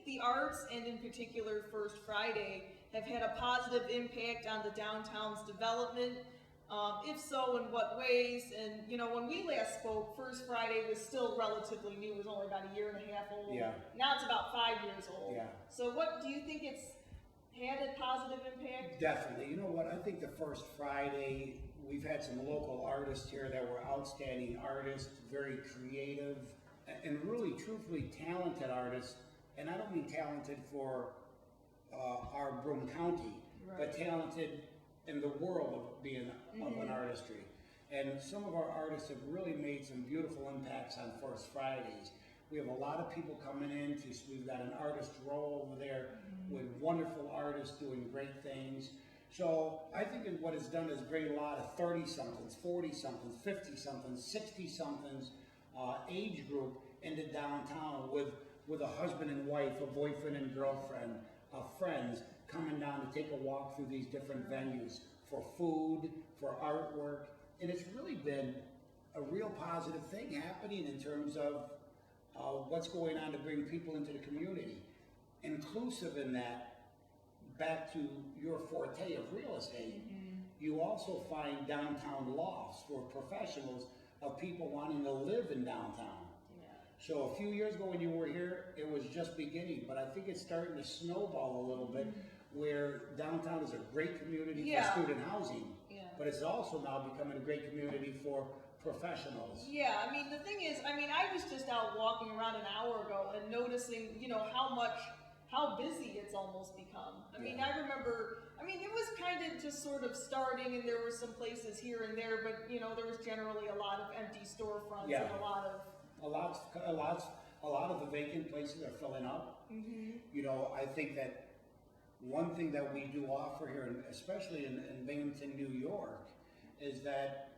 the arts, and in particular First Friday, have had a positive impact on the downtown's development? If so, in what ways? And when we last spoke, First Friday was still relatively new. It was only about a year and a half old. Yeah. Now it's about 5 years old. Yeah. So what do you think it's had a positive impact? Definitely. You know what? I think the First Friday, we've had some local artists here that were outstanding artists, very creative, and really, truthfully talented artists. And I don't mean talented for our Broome County, right, but talented in the world of being of an artistry. And some of our artists have really made some beautiful impacts on First Fridays. We have a lot of people coming in. We've got an artist row over there with wonderful artists doing great things. So I think what it's done is bring a lot of 30-somethings, 40-somethings, 50-somethings, 60-somethings age group into downtown with a husband and wife, a boyfriend and girlfriend, friends coming down to take a walk through these different venues for food, for artwork. And it's really been a real positive thing happening in terms of what's going on to bring people into the community. Inclusive in that, back to your forte of real estate, you also find downtown lofts for professionals of people wanting to live in downtown. So a few years ago when you were here, it was just beginning, but I think it's starting to snowball a little bit where downtown is a great community for student housing, but it's also now becoming a great community for professionals. Yeah, I mean, the thing is, I was just out walking around an hour ago and noticing, how busy it's almost become. I mean, I remember, it was kind of just sort of starting, and there were some places here and there, but, there was generally a lot of empty storefronts and a lot of the vacant places are filling up. I think that one thing that we do offer here, and especially in Binghamton, New York, is that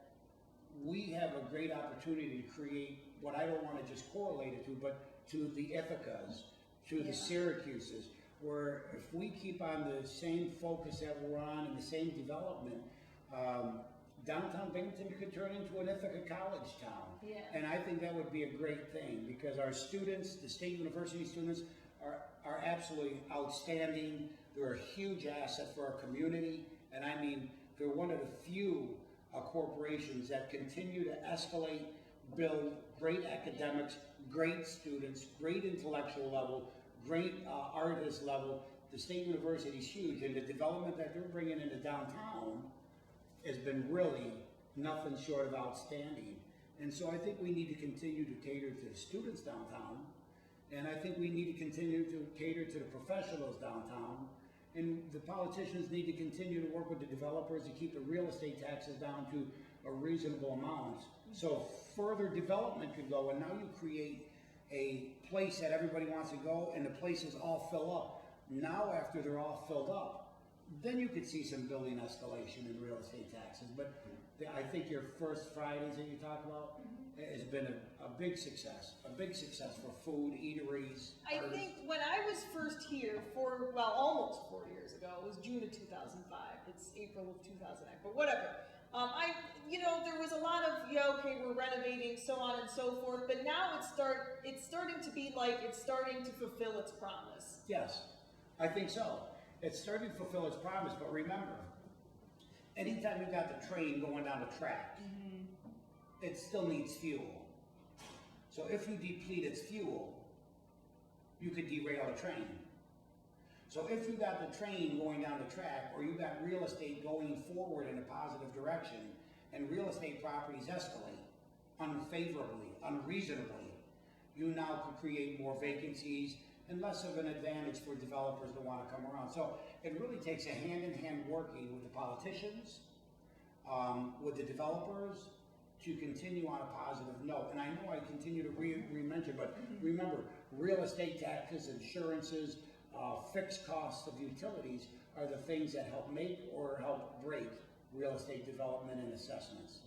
we have a great opportunity to create what I don't want to just correlate it to, but to the Ithacas, to the Syracuses, where if we keep on the same focus that we're on and the same development, downtown Binghamton could turn into an Ithaca college town. And I think that would be a great thing because our students, the State University students, are absolutely outstanding. They're a huge asset for our community. And I mean, they're one of the few corporations that continue to escalate, build great academics, great students, great intellectual level, great artist level. The State University is huge, and the development that they're bringing into downtown has been really nothing short of outstanding. And so I think we need to continue to cater to the students downtown, and I think we need to continue to cater to the professionals downtown, and the politicians need to continue to work with the developers to keep the real estate taxes down to a reasonable amount. So further development could go, and now you create a place that everybody wants to go, and the places all fill up. Now after they're all filled up, then you could see some building escalation in real estate taxes. But I think your First Fridays that you talk about has been a big success for food, eateries. I think when I was first here almost 4 years ago, it was June of 2005. It's April of 2009, but whatever. There was a lot of, we're renovating, so on and so forth, but now it's starting to be like it's starting to fulfill its promise. Yes, I think so. It's starting to fulfill its promise, but remember, anytime you got the train going down the track, it still needs fuel. So if you deplete its fuel, you could derail the train. So if you got the train going down the track, or you got real estate going forward in a positive direction, and real estate properties escalate unfavorably, unreasonably, you now could create more vacancies and less of an advantage for developers to want to come around. So it really takes a hand-in-hand working with the politicians, with the developers, to continue on a positive note. And I know I continue to re-mention, but remember, real estate taxes, insurances, fixed costs of utilities are the things that help make or help break real estate development and assessments.